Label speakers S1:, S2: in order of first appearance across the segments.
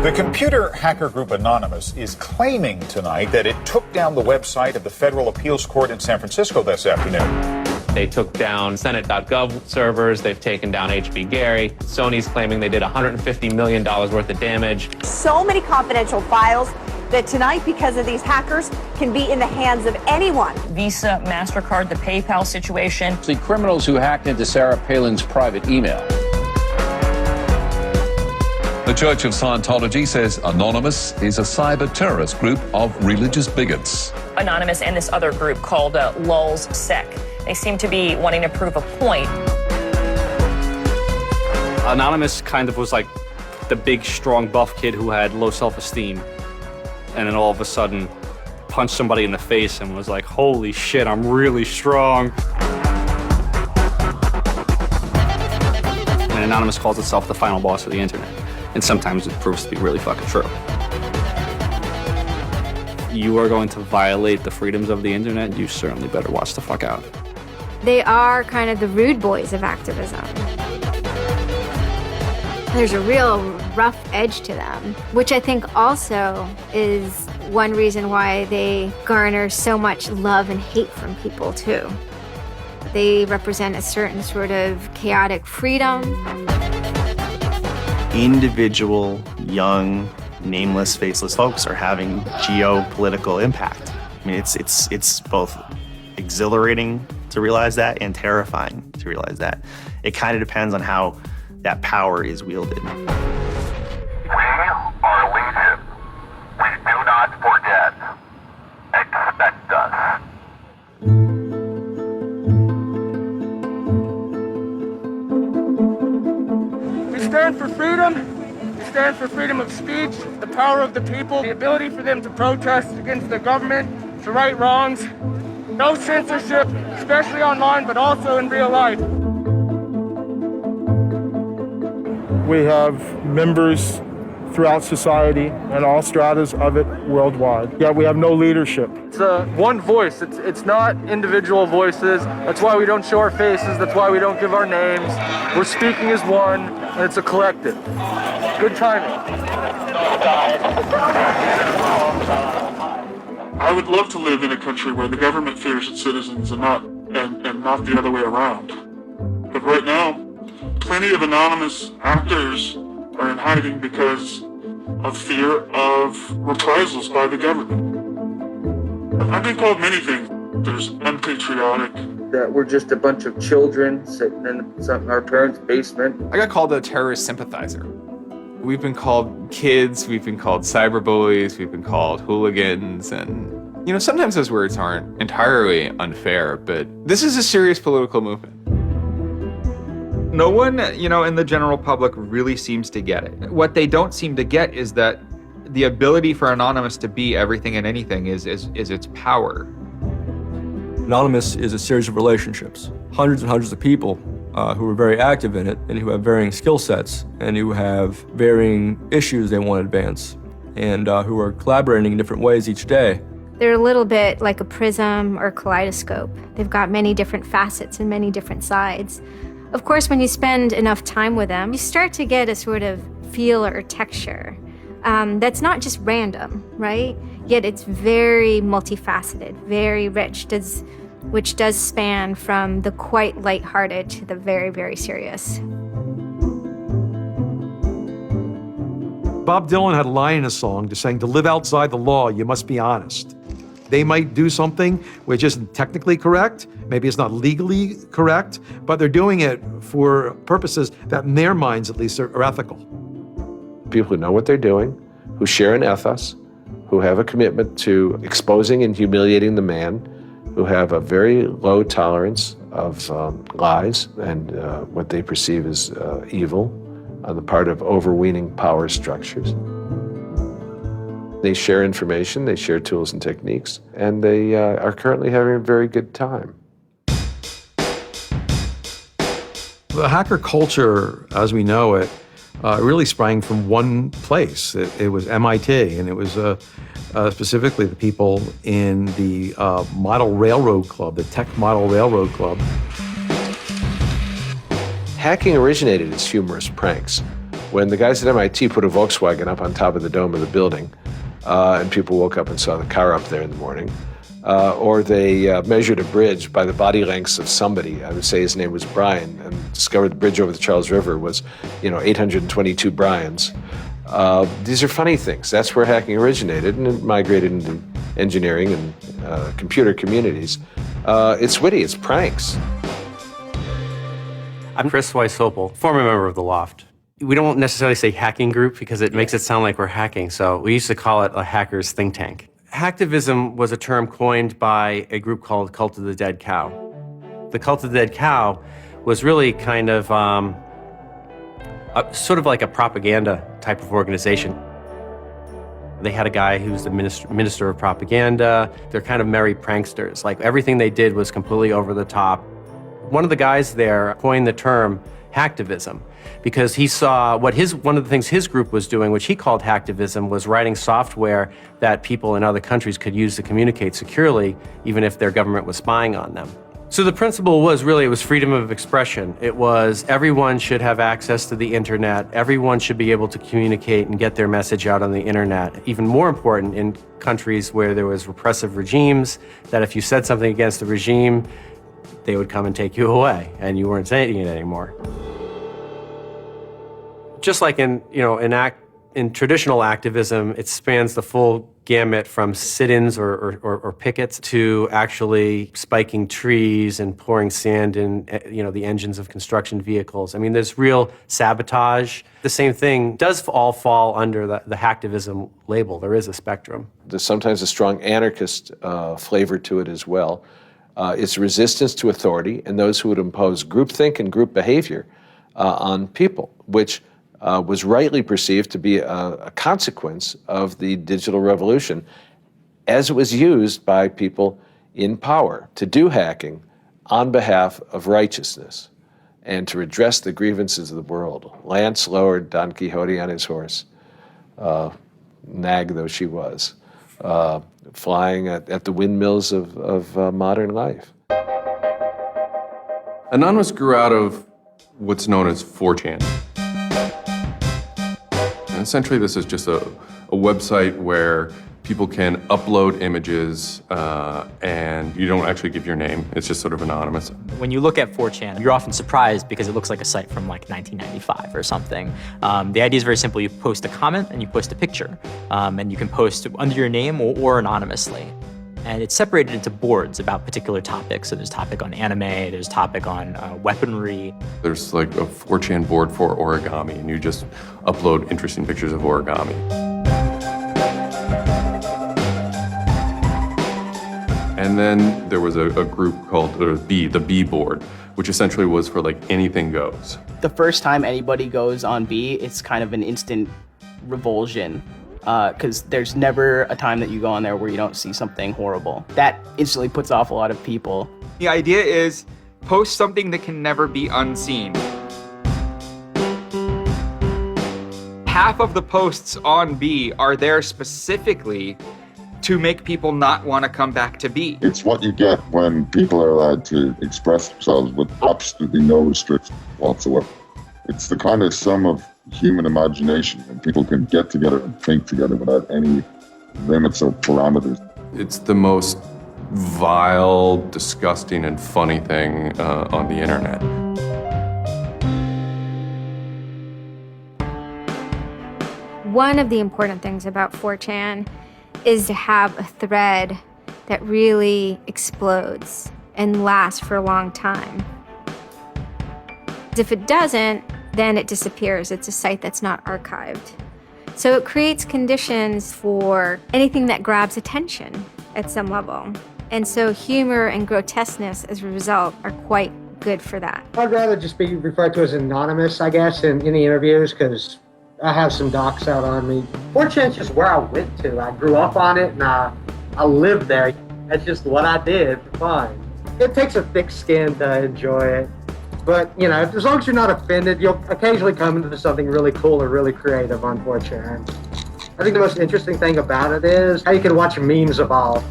S1: The computer hacker group Anonymous is claiming tonight that it took down the website of the Federal Appeals Court in San Francisco this afternoon.
S2: They took down Senate.gov servers. They've taken down HB Gary. Sony's claiming they did $150 million worth of damage.
S3: So many confidential files that tonight, because of these hackers, can be in the hands of anyone.
S4: Visa, MasterCard, the PayPal situation.
S5: The criminals who hacked into Sarah Palin's private email.
S6: The Church of Scientology says Anonymous is a cyber terrorist group of religious bigots.
S4: Anonymous and this other group called lulz-sec. They seem to be wanting to prove a point.
S7: Anonymous kind of was like the big, strong, buff kid who had low self-esteem. And then all of a sudden punched somebody in the face and was like, holy shit, I'm really strong. And Anonymous calls itself the final boss of the internet. And sometimes it proves to be really fucking true. You are going to violate the freedoms of the internet, you certainly better watch the fuck out.
S8: They are kind of the rude boys of activism. There's a real rough edge to them, which I think also is one reason why they garner so much love and hate from people too. They represent a certain sort of chaotic freedom.
S9: Individual, young, nameless, faceless folks are having geopolitical impact. I mean, it's both exhilarating to realize that and terrifying to realize that. It kind of depends on how that power is wielded.
S10: We are legion. We do not forget. Expect us.
S11: We stand for freedom. We stand for freedom of speech, the power of the people, the ability for them to protest against the government, to right wrongs. No censorship, especially online, but also in real life.
S12: We have members throughout society and all stratas of it worldwide. Yet we have no leadership.
S11: It's one voice. It's not individual voices. That's why we don't show our faces. That's why we don't give our names. We're speaking as one, and it's a collective. Good timing.
S13: I would love to live in a country where the government fears its citizens and not the other way around. But right now, plenty of anonymous actors are in hiding because of fear of reprisals by the government. I've been called many things. There's unpatriotic.
S11: That we're just a bunch of children sitting in our parents' basement.
S14: I got called a terrorist sympathizer. We've been called kids, we've been called cyberbullies, we've been called hooligans, and sometimes those words aren't entirely unfair, but this is a serious political movement.
S15: No one, in the general public really seems to get it. What they don't seem to get is that the ability for Anonymous to be everything and anything is its power.
S16: Anonymous is a series of relationships, hundreds and hundreds of people who are very active in it and who have varying skill sets and who have varying issues they want to advance and who are collaborating in different ways each day.
S8: They're a little bit like a prism or kaleidoscope. They've got many different facets and many different sides. Of course, when you spend enough time with them, you start to get a sort of feel or texture that's not just random, right? Yet it's very multifaceted, very rich, which does span from the quite lighthearted to the very, very serious.
S17: Bob Dylan had a line in a song saying, to live outside the law, you must be honest. They might do something which isn't technically correct, maybe it's not legally correct, but they're doing it for purposes that in their minds at least are ethical.
S18: People who know what they're doing, who share an ethos, who have a commitment to exposing and humiliating the man, who have a very low tolerance of lies and what they perceive as evil on the part of overweening power structures. They share information, they share tools and techniques, and they are currently having a very good time.
S17: The hacker culture, as we know it, really sprang from one place. It was MIT, and it was specifically the people in the Model Railroad Club, the Tech Model Railroad Club.
S18: Hacking originated as humorous pranks. When the guys at MIT put a Volkswagen up on top of the dome of the building, and people woke up and saw the car up there in the morning, or they measured a bridge by the body lengths of somebody. I would say his name was Brian, and discovered the bridge over the Charles River was, 822 Brians. These are funny things. That's where hacking originated, and it migrated into engineering and computer communities. It's witty, it's pranks.
S19: I'm Chris Weishopel, former member of the Loft. We don't necessarily say hacking group because it makes it sound like we're hacking, so we used to call it a hacker's think tank. Hacktivism was a term coined by a group called Cult of the Dead Cow. The Cult of the Dead Cow was really kind of sort of like a propaganda type of organization. They had a guy who's the minister of propaganda. They're kind of merry pranksters. Like everything they did was completely over the top. One of the guys there coined the term hacktivism because he saw one of the things his group was doing, which he called hacktivism, was writing software that people in other countries could use to communicate securely, even if their government was spying on them. So the principle was really, it was freedom of expression. It was everyone should have access to the internet. Everyone should be able to communicate and get their message out on the internet. Even more important in countries where there was repressive regimes, that if you said something against the regime, they would come and take you away, and you weren't saying it anymore. Just like in traditional activism, it spans the full gamut from sit-ins or pickets to actually spiking trees and pouring sand in the engines of construction vehicles. I mean, there's real sabotage. The same thing does all fall under the hacktivism label. There is a spectrum.
S18: There's sometimes a strong anarchist flavor to it as well. It's resistance to authority and those who would impose groupthink and group behavior on people, which was rightly perceived to be a consequence of the digital revolution as it was used by people in power to do hacking on behalf of righteousness and to redress the grievances of the world. Lance lowered Don Quixote on his horse, nag though she was, flying at the windmills of modern life.
S20: Anonymous grew out of what's known as 4chan. And essentially, this is just a website where people can upload images and you don't actually give your name. It's just sort of anonymous.
S21: When you look at 4chan, you're often surprised because it looks like a site from like 1995 or something. The idea is very simple. You post a comment and you post a picture. And you can post under your name or anonymously. And it's separated into boards about particular topics. So there's a topic on anime, there's a topic on weaponry.
S20: There's like a 4chan board for origami, and you just upload interesting pictures of origami. And then there was a group called the B board, which essentially was for like anything goes.
S22: The first time anybody goes on B, it's kind of an instant revulsion. Because there's never a time that you go on there where you don't see something horrible. That instantly puts off a lot of people.
S15: The idea is post something that can never be unseen. Half of the posts on B are there specifically to make people not want to come back to B.
S23: It's what you get when people are allowed to express themselves with absolutely no restriction whatsoever. It's the kind of sum of human imagination, and people can get together and think together without any limits or parameters.
S20: It's the most vile, disgusting, and funny thing on the internet.
S8: One of the important things about 4chan is to have a thread that really explodes and lasts for a long time. If it doesn't, then it disappears. It's a site that's not archived. So it creates conditions for anything that grabs attention at some level. And so humor and grotesqueness as a result are quite good for that.
S24: I'd rather just be referred to as anonymous, I guess, in any interviews, because I have some docs out on me. 4chan's just where I went to. I grew up on it and I lived there. That's just what I did for fun. It takes a thick skin to enjoy it. But, you know, as long as you're not offended, you'll occasionally come into something really cool or really creative on 4chan. I think the most interesting thing about it is how you can watch memes evolve.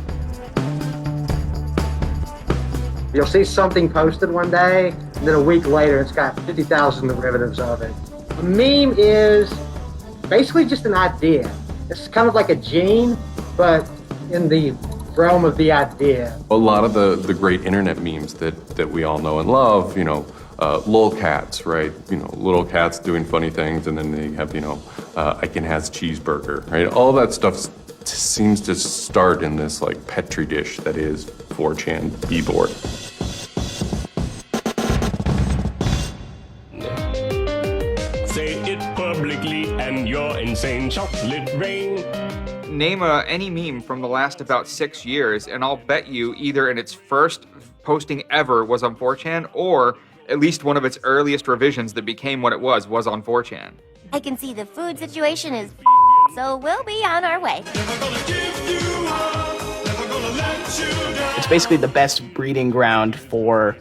S24: You'll see something posted one day, and then a week later, it's got 50,000 derivatives of it. A meme is basically just an idea. It's kind of like a gene, but in the realm of the idea.
S20: A lot of the great internet memes that we all know and love, you know, lolcats, right? You know, little cats doing funny things, and then they have, you know, Icon has cheeseburger, right? All that stuff seems to start in this like petri dish that is 4chan b-board.
S1: Say it publicly and your insane chocolate rain.
S15: Name any meme from the last about 6 years, and I'll bet you either in its first posting ever was on 4chan, or at least one of its earliest revisions that became what it was on 4chan.
S2: I can see the food situation is so we'll be on our way.
S22: It's basically the best breeding ground for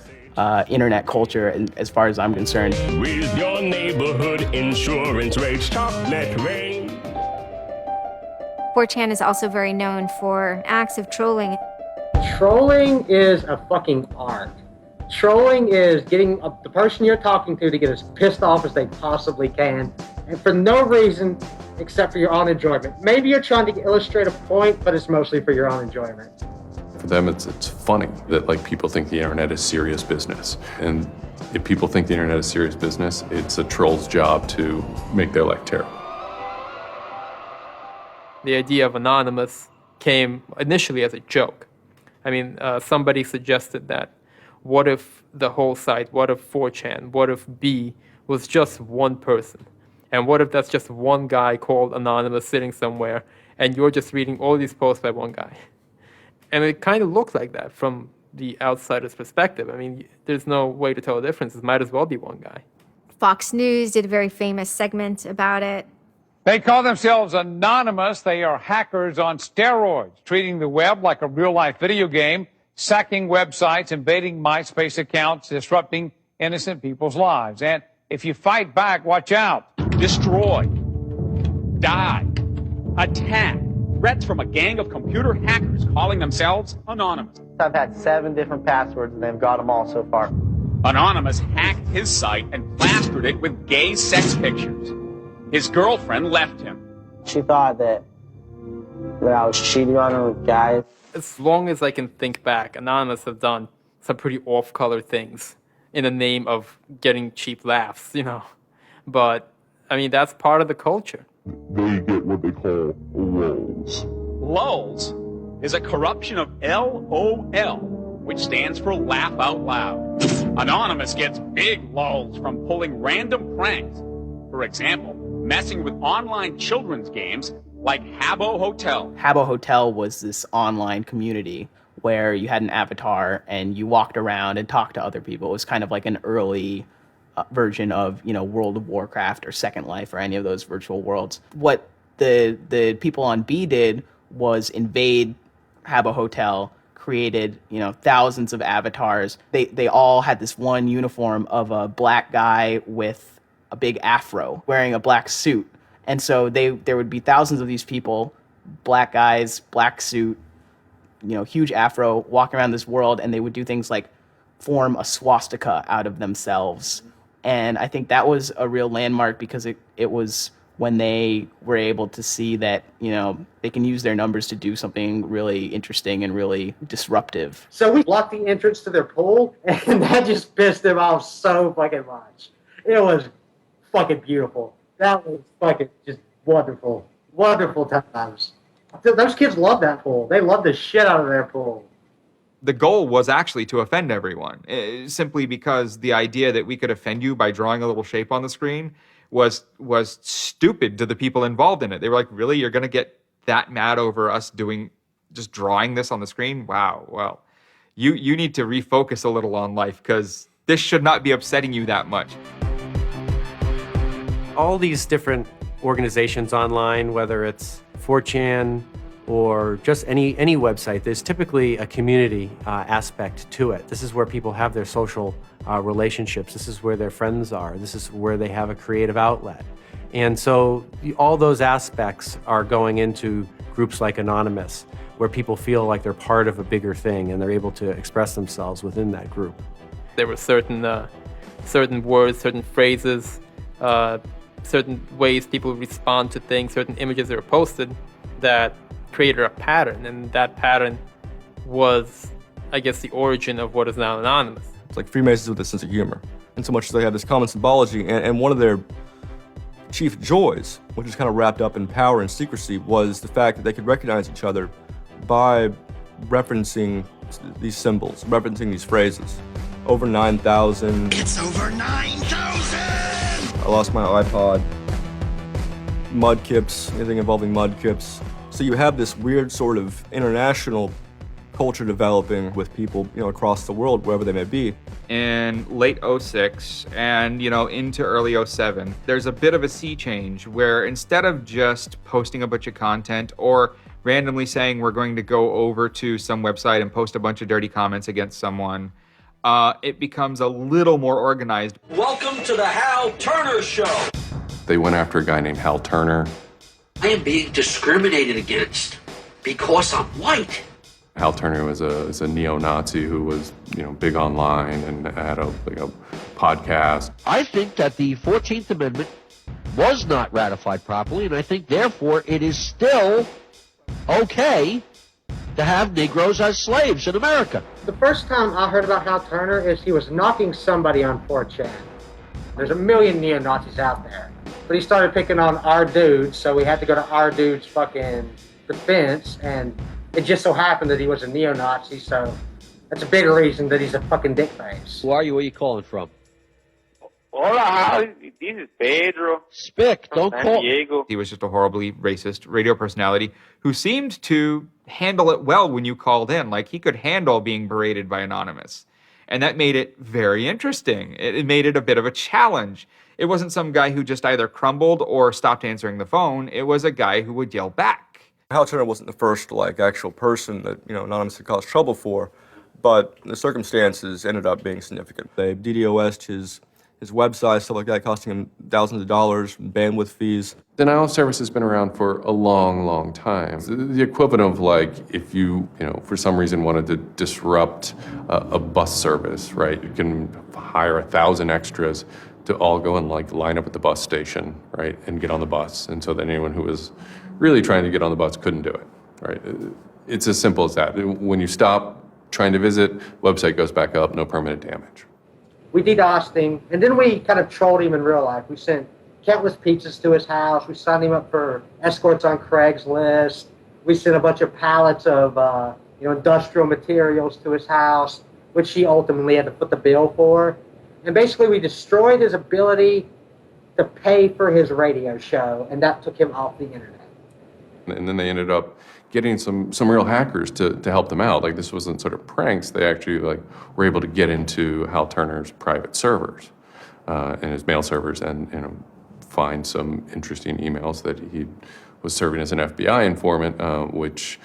S22: internet culture, as far as I'm concerned.
S1: With your neighborhood insurance rates, chocolate rain.
S8: 4chan is also very known for acts of trolling.
S24: Trolling is a fucking art. Trolling is getting the person you're talking to get as pissed off as they possibly can, and for no reason except for your own enjoyment. Maybe you're trying to illustrate a point, but it's mostly for your own enjoyment.
S20: For them, it's funny that like people think the internet is serious business. And if people think the internet is serious business, it's a troll's job to make their life terrible.
S3: The idea of anonymous came initially as a joke. I mean, somebody suggested that what if the whole site, what if 4chan, what if B was just one person? And what if that's just one guy called Anonymous sitting somewhere and you're just reading all these posts by one guy? And it kind of looked like that from the outsider's perspective. I mean, there's no way to tell the difference. It might as well be one guy.
S8: Fox News did a very famous segment about it.
S5: They call themselves anonymous. They are hackers on steroids, treating the web like a real-life video game, sacking websites, invading MySpace accounts, disrupting innocent people's lives. And if you fight back, watch out.
S25: Destroy, die, attack. Threats from a gang of computer hackers calling themselves Anonymous.
S26: I've had 7 different passwords and they've got them all so far.
S25: Anonymous hacked his site and plastered it with gay sex pictures. His girlfriend left him.
S26: She thought that I was cheating on her with guys.
S3: As long as I can think back, Anonymous have done some pretty off-color things in the name of getting cheap laughs, you know. But, I mean, that's part of the culture.
S13: They get what they call lulz.
S25: Lulz is a corruption of LOL, which stands for laugh out loud. Anonymous gets big lulz from pulling random pranks. For example, messing with online children's games like Habbo Hotel.
S22: Habbo Hotel was this online community where you had an avatar and you walked around and talked to other people. It was kind of like an early version of, you know, World of Warcraft or Second Life or any of those virtual worlds. What the people on B did was invade Habbo Hotel, created, you know, thousands of avatars. They all had this one uniform of a black guy with a big afro wearing a black suit. And so there would be thousands of these people, black guys, black suit, you know, huge afro, walking around this world, and they would do things like form a swastika out of themselves. And I think that was a real landmark because it was when they were able to see that, you know, they can use their numbers to do something really interesting and really disruptive.
S24: So we blocked the entrance to their pool, and that just pissed them off so fucking much. It was fucking beautiful. That was fucking just wonderful. Wonderful times. Those kids love that pool. They love the shit out of their pool.
S15: The goal was actually to offend everyone, simply because the idea that we could offend you by drawing a little shape on the screen was stupid to the people involved in it. They were like, really? You're going to get that mad over us just drawing this on the screen? Wow, well, you need to refocus a little on life because this should not be upsetting you that much.
S19: All these different organizations online, whether it's 4chan or just any website, there's typically a community aspect to it. This is where people have their social relationships. This is where their friends are. This is where they have a creative outlet. And so all those aspects are going into groups like Anonymous, where people feel like they're part of a bigger thing and they're able to express themselves within that group.
S3: There were certain words, certain phrases, certain ways people respond to things, certain images that were posted that created a pattern, and that pattern was, I guess, the origin of what is now Anonymous.
S16: It's like Freemasons with a sense of humor, in so much as they have this common symbology, and one of their chief joys, which is kind of wrapped up in power and secrecy, was the fact that they could recognize each other by referencing these symbols, referencing these phrases. Over 9,000.
S4: It's over 9,000!
S16: I lost my iPod. Mudkips, anything involving mudkips. So you have this weird sort of international culture developing with people, across the world, wherever they may be.
S15: In late 06 and, into early 07, there's a bit of a sea change where instead of just posting a bunch of content or randomly saying we're going to go over to some website and post a bunch of dirty comments against someone, it becomes a little more organized.
S4: Welcome to the Hal Turner Show.
S20: They went after a guy named Hal Turner.
S4: I am being discriminated against because I'm white.
S20: Hal Turner was a neo-Nazi who was, big online and had a podcast.
S6: I think that the 14th Amendment was not ratified properly, and I think, therefore, it is still okay to have Negroes as slaves in America.
S24: The first time I heard about Hal Turner is he was knocking somebody on 4chan. There's a million neo-Nazis out there. But he started picking on our dude, so we had to go to our dude's fucking defense, and it just so happened that he was a neo-Nazi, so that's a bigger reason that he's a fucking dickface.
S6: Who are you? Where are you calling from?
S7: Hola, Hal. This is Pedro.
S6: Spick, don't call.
S7: Diego.
S15: He was just a horribly racist radio personality who seemed to handle it well when you called in. Like, he could handle being berated by Anonymous. And that made it very interesting. It made it a bit of a challenge. It wasn't some guy who just either crumbled or stopped answering the phone. It was a guy who would yell back.
S16: Hal Turner wasn't the first, actual person that, Anonymous had caused trouble for, but the circumstances ended up being significant. They DDoS'd his website, stuff like that, costing him thousands of dollars, bandwidth fees.
S20: Denial of service has been around for a long, long time. The equivalent of if you, for some reason wanted to disrupt a bus service, right? You can hire 1,000 extras to all go and line up at the bus station, right, and get on the bus. And so then anyone who was really trying to get on the bus couldn't do it, right? It's as simple as that. When you stop trying to visit, website goes back up, no permanent damage.
S24: We DDoSed him, and then we kind of trolled him in real life. We sent countless pizzas to his house. We signed him up for escorts on Craigslist. We sent a bunch of pallets of industrial materials to his house, which he ultimately had to foot the bill for. And basically, we destroyed his ability to pay for his radio show, and that took him off the internet.
S20: And then they ended up getting some real hackers to help them out. This wasn't sort of pranks. They actually were able to get into Hal Turner's private servers and his mail servers and find some interesting emails that he was serving as an FBI informant, which,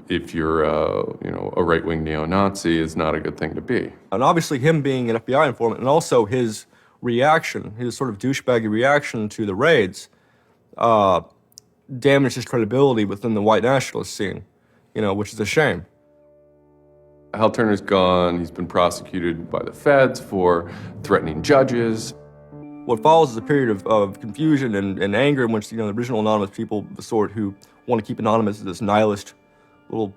S20: if you're a right-wing neo-Nazi, is not a good thing to be.
S16: And obviously him being an FBI informant and also his reaction, his sort of douchebaggy reaction to the raids, damaged his credibility within the white nationalist scene, which is a shame.
S20: Hal Turner's gone. He's been prosecuted by the feds for threatening judges.
S16: What follows is a period of confusion and anger in which, the original Anonymous people, the sort who want to keep Anonymous as this nihilist little,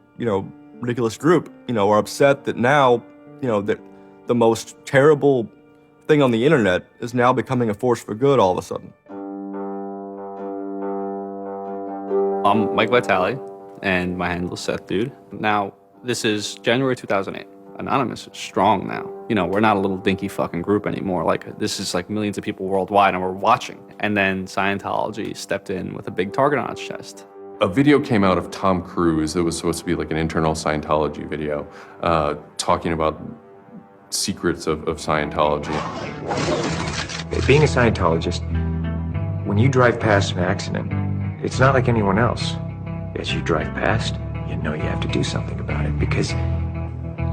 S16: ridiculous group, are upset that now, that the most terrible thing on the internet is now becoming a force for good all of a sudden.
S9: I'm Mike Vitale, and my handle is Seth Dude. Now, this is January 2008. Anonymous is strong now. We're not a little dinky fucking group anymore. This is millions of people worldwide, and we're watching. And then Scientology stepped in with a big target on its chest.
S20: A video came out of Tom Cruise that was supposed to be an internal Scientology video, talking about secrets of Scientology.
S10: Being a Scientologist, when you drive past an accident, it's not like anyone else. As you drive past, you know you have to do something about it because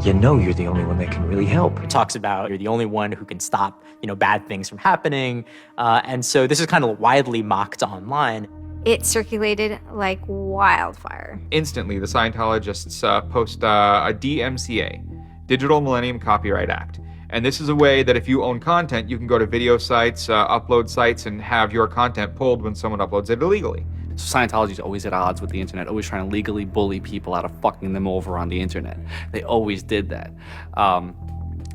S10: you know you're the only one that can really help.
S11: It talks about you're the only one who can stop, bad things from happening. And so this is kind of widely mocked online.
S8: It circulated like wildfire.
S15: Instantly, the Scientologists post a DMCA, Digital Millennium Copyright Act. And this is a way that if you own content, you can go to video sites, upload sites, and have your content pulled when someone uploads it illegally.
S9: So Scientology's always at odds with the internet, always trying to legally bully people out of fucking them over on the internet. They always did that. And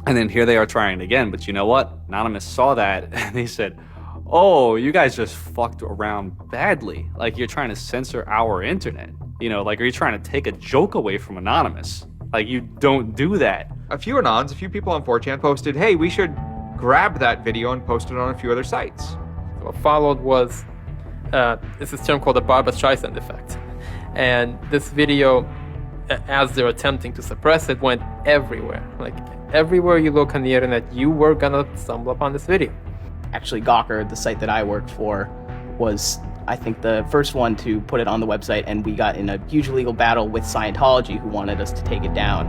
S9: then here they are trying again, but you know what? Anonymous saw that and they said, oh, you guys just fucked around badly. Like, you're trying to censor our internet. Like, are you trying to take a joke away from Anonymous? Like, you don't do that.
S15: A few people on 4chan posted, hey, we should grab that video and post it on a few other sites.
S3: What followed was, it's this term called the Barbra Streisand effect. And this video, as they're attempting to suppress it, went everywhere. Like, everywhere you look on the internet, you were gonna stumble upon this video.
S22: Actually, Gawker, the site that I worked for, was, I think, the first one to put it on the website, and we got in a huge legal battle with Scientology, who wanted us to take it down.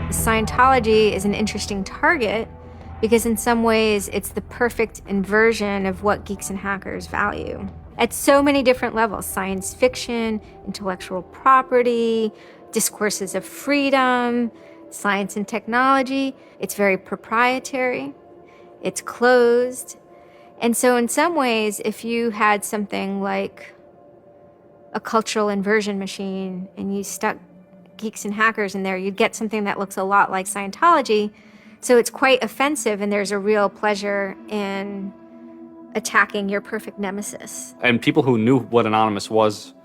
S8: Scientology is an interesting target because in some ways it's the perfect inversion of what geeks and hackers value. At so many different levels: science fiction, intellectual property, discourses of freedom, science and technology. It's very proprietary, it's closed. And so in some ways, if you had something like a cultural inversion machine and you stuck geeks and hackers in there, you'd get something that looks a lot like Scientology. So it's quite offensive, and there's a real pleasure in attacking your perfect nemesis.
S9: And people who knew what Anonymous was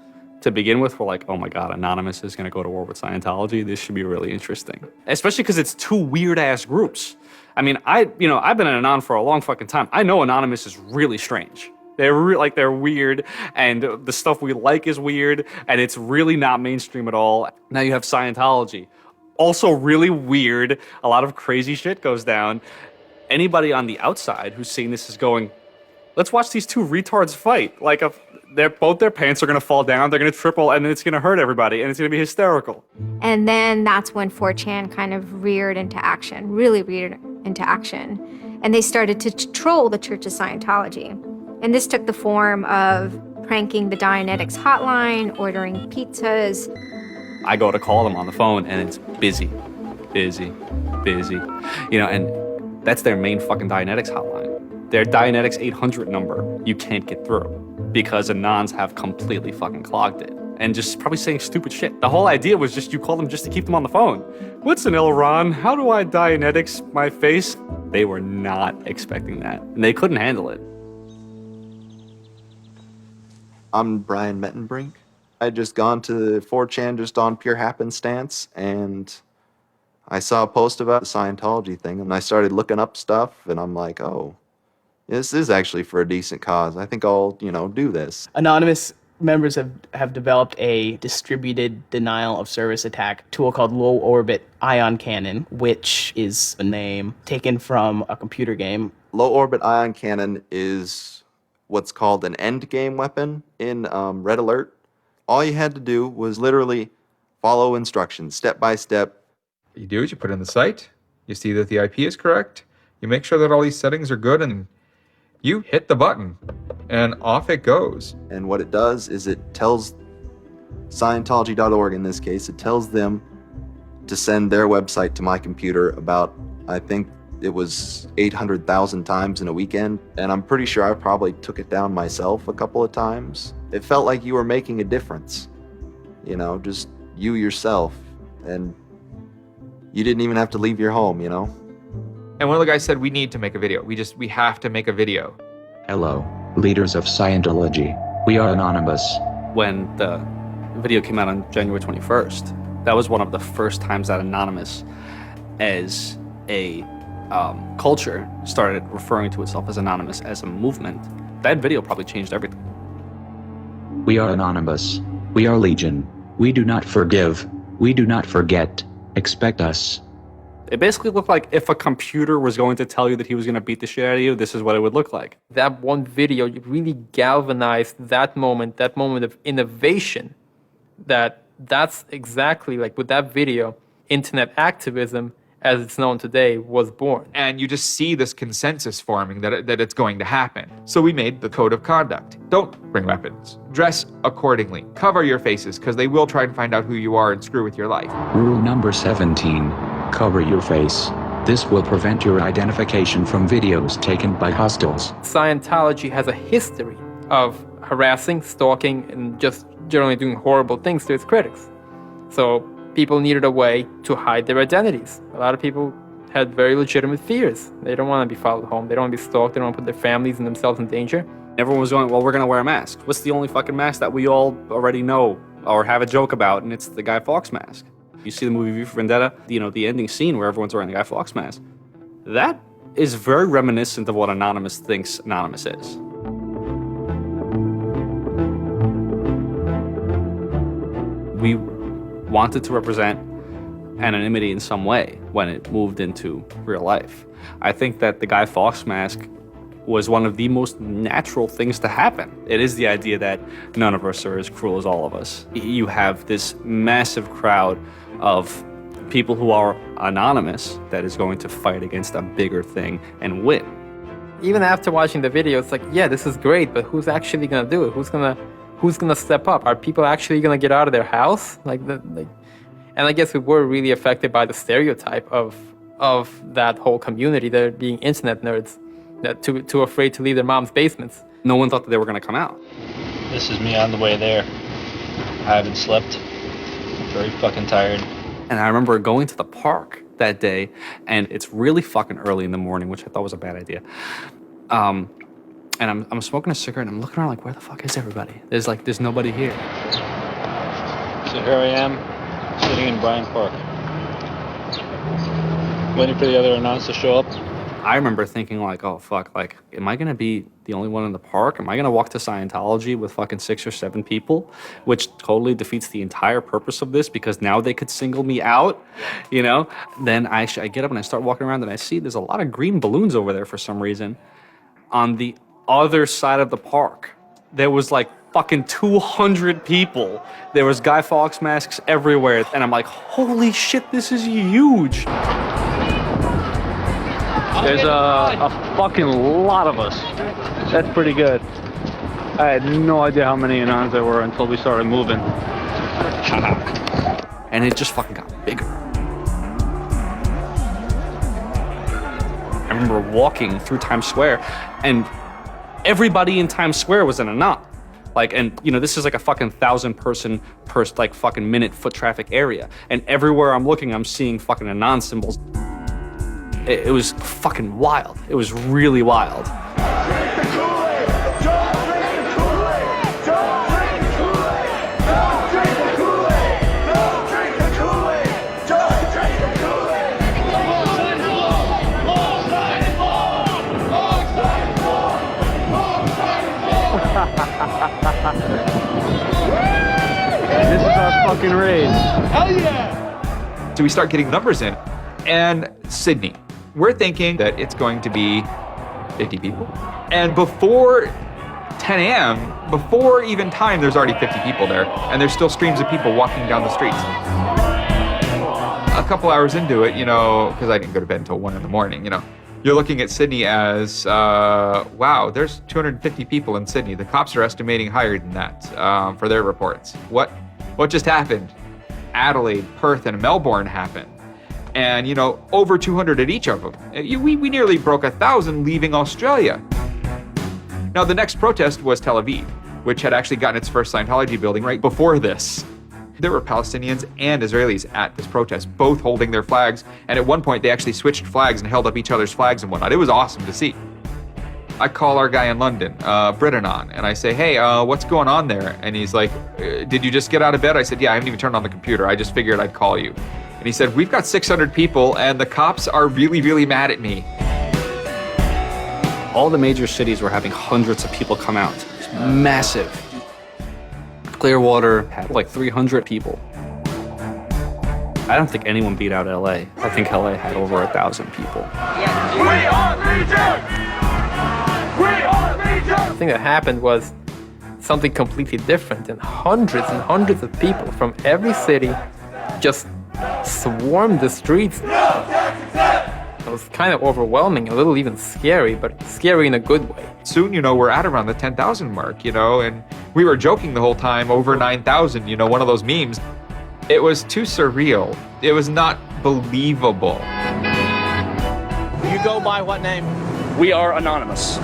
S9: to begin with were like, oh my God, Anonymous is gonna go to war with Scientology. This should be really interesting. Especially because it's two weird ass groups. I mean, I've been an Anon for a long fucking time. I know Anonymous is really strange. They're weird, and the stuff we like is weird, and it's really not mainstream at all. Now you have Scientology, also really weird. A lot of crazy shit goes down. Anybody on the outside who's seeing this is going, let's watch these two retards fight. Like, both their pants are gonna fall down, they're gonna triple, and then it's gonna hurt everybody, and it's gonna be hysterical.
S8: And then that's when 4chan kind of reared into action, really reared into action. And they started to troll the Church of Scientology. And this took the form of pranking the Dianetics hotline, ordering pizzas.
S9: I go to call them on the phone and it's busy. And that's their main fucking Dianetics hotline. Their Dianetics 800 number, you can't get through because Anons have completely fucking clogged it. And just probably saying stupid shit. The whole idea was just you call them just to keep them on the phone. What's an Elron? How do I Dianetics my face? They were not expecting that, and they couldn't handle it.
S12: I'm Brian Mettenbrink. I'd just gone to 4chan just on pure happenstance, and I saw a post about the Scientology thing, and I started looking up stuff, and I'm like, oh, this is actually for a decent cause. I think I'll, do this.
S22: Anonymous members have developed a distributed denial of service attack tool called Low Orbit Ion Cannon, which is a name taken from a computer game.
S12: Low Orbit Ion Cannon is what's called an endgame weapon in Red Alert. All you had to do was literally follow instructions, step by step.
S15: What you do is you put in the site, you see that the IP is correct, you make sure that all these settings are good, and you hit the button, and off it goes.
S12: And what it does is it tells Scientology.org, in this case, it tells them to send their website to my computer about, I think, it was 800,000 times in a weekend, and I'm pretty sure I probably took it down myself a couple of times. It felt like you were making a difference, just you yourself, and you didn't even have to leave your home,
S15: And one of the guys said, we need to make a video. We have to make a video.
S14: Hello, leaders of Scientology. We are Anonymous.
S9: When the video came out on January 21st, that was one of the first times that Anonymous, as a culture, started referring to itself as Anonymous as a movement. That video probably changed everything.
S14: We are Anonymous. We are Legion. We do not forgive. We do not forget. Expect us.
S9: It basically looked like if a computer was going to tell you that he was going to beat the shit out of you, this is what it would look like.
S3: That one video really galvanized that moment of innovation. That's exactly like with that video, internet activism, as it's known today, was born.
S15: And you just see this consensus forming that it's going to happen. So we made the code of conduct. Don't bring weapons. Dress accordingly. Cover your faces, because they will try and find out who you are and screw with your life.
S14: Rule number 17. Cover your face. This will prevent your identification from videos taken by hostiles.
S3: Scientology has a history of harassing, stalking, and just generally doing horrible things to its critics. So people needed a way to hide their identities. A lot of people had very legitimate fears. They don't want to be followed home. They don't want to be stalked. They don't want to put their families and themselves in danger.
S9: Everyone was going, well, we're going to wear a mask. What's the only fucking mask that we all already know or have a joke about? And it's the Guy Fawkes mask. You see the movie V for Vendetta, the ending scene where everyone's wearing the Guy Fawkes mask. That is very reminiscent of what Anonymous thinks Anonymous is. We wanted to represent anonymity in some way when it moved into real life. I think that the Guy Fawkes mask was one of the most natural things to happen. It is the idea that none of us are as cruel as all of us. You have this massive crowd of people who are anonymous that is going to fight against a bigger thing and win.
S3: Even after watching the video, it's like, yeah, this is great, but who's actually gonna do it? Who's gonna step up? Are people actually gonna get out of their house? And I guess we were really affected by the stereotype of that whole community, they're being internet nerds, that too afraid to leave their mom's basements.
S9: No one thought that they were gonna come out.
S1: This is me on the way there. I haven't slept. I'm very fucking tired.
S9: And I remember going to the park that day, and it's really fucking early in the morning, which I thought was a bad idea. And I'm smoking a cigarette, and I'm looking around like, where the fuck is everybody? There's nobody here.
S1: So here I am, sitting in Bryant Park, waiting for the other Anons to show up.
S9: I remember thinking like, oh fuck, like, am I gonna be the only one in the park? Am I gonna walk to Scientology with fucking 6 or 7 people? Which totally defeats the entire purpose of this, because now they could single me out, you know? Then I get up and I start walking around, and I see there's a lot of green balloons over there for some reason. On the other side of the park, there was like fucking 200 people. There was Guy Fawkes masks everywhere. And I'm like, holy shit, this is huge.
S1: There's a fucking lot of us. That's pretty good. I had no idea how many Anons there were until we started moving.
S9: And it just fucking got bigger. I remember walking through Times Square, and everybody in Times Square was an Anon. Like, and you know, this is like a fucking 1,000 person per like fucking minute foot traffic area. And everywhere I'm looking, I'm seeing fucking Anon symbols. It was fucking wild. It was really wild.
S1: This is our fucking raid.
S15: Hell yeah! So we start getting numbers in. And Sydney, we're thinking that it's going to be 50 people. And before 10 a.m., before even time, there's already 50 people there. And there's still streams of people walking down the streets. A couple hours into it, you know, because I didn't go to bed until 1 in the morning, you know, you're looking at Sydney as, wow, there's 250 people in Sydney. The cops are estimating higher than that for their reports. What just happened? Adelaide, Perth, and Melbourne happened. And, you know, over 200 at each of them. We nearly broke 1,000 leaving Australia. Now, the next protest was Tel Aviv, which had actually gotten its first Scientology building right before this. There were Palestinians and Israelis at this protest, both holding their flags. And at one point, they actually switched flags and held up each other's flags and whatnot. It was awesome to see. I call our guy in London, Anon, and I say, hey, what's going on there? And he's like, did you just get out of bed? I said, yeah, I haven't even turned on the computer. I just figured I'd call you. And he said, we've got 600 people and the cops are really, really mad at me.
S9: All the major cities were having hundreds of people come out. It was massive. Clearwater had like 300 people. I don't think anyone beat out LA. I think LA had over 1,000 people.
S25: We are Legion! We are Legion!
S3: The thing that happened was something completely different, and hundreds of people from every city just swarmed the streets. It was kind of overwhelming, a little even scary, but scary in a good way.
S15: Soon, we're at around the 10,000 mark, and we were joking the whole time, over 9,000, one of those memes. It was too surreal. It was not believable.
S2: You go by what name?
S25: We are Anonymous.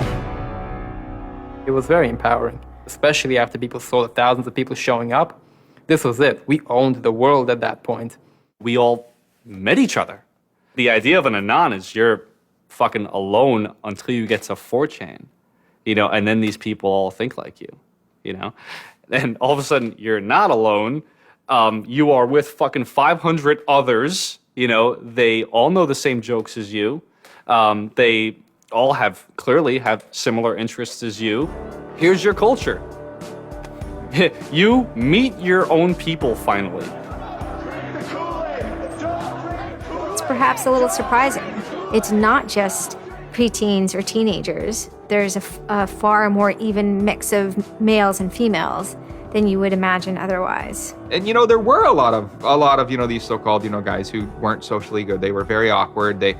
S3: It was very empowering, especially after people saw the thousands of people showing up. This was it. We owned the world at that point.
S9: We all met each other. The idea of an Anon is you're fucking alone until you get to 4chan, and then these people all think like you, And all of a sudden, you're not alone. You are with fucking 500 others, They all know the same jokes as you. They all clearly have similar interests as you. Here's your culture. You meet your own people finally.
S8: It's perhaps a little surprising. It's not just preteens or teenagers. There's a far more even mix of males and females than you would imagine otherwise.
S15: And there were a lot of these so-called guys who weren't socially good. They were very awkward. They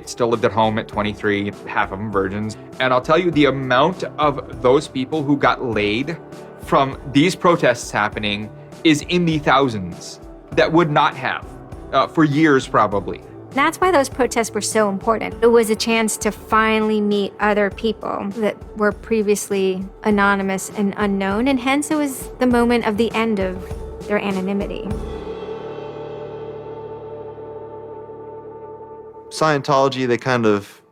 S15: still lived at home at 23, half of them virgins. And I'll tell you, the amount of those people who got laid from these protests happening is in the thousands that would not have for years probably.
S8: That's why those protests were so important. It was a chance to finally meet other people that were previously anonymous and unknown, and hence it was the moment of the end of their anonymity.
S12: Scientology, they kind of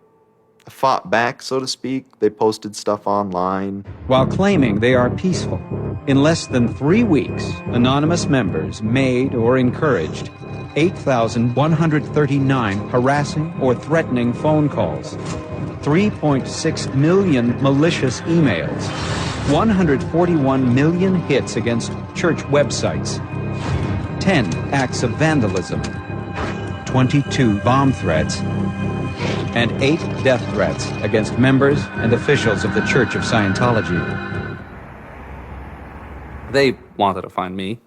S12: fought back, so to speak. They posted stuff online.
S5: While claiming they are peaceful, in less than 3 weeks, anonymous members made or encouraged 8,139 harassing or threatening phone calls, 3.6 million malicious emails, 141 million hits against church websites, 10 acts of vandalism, 22 bomb threats, and 8 death threats against members and officials of the Church of Scientology.
S9: They wanted to find me.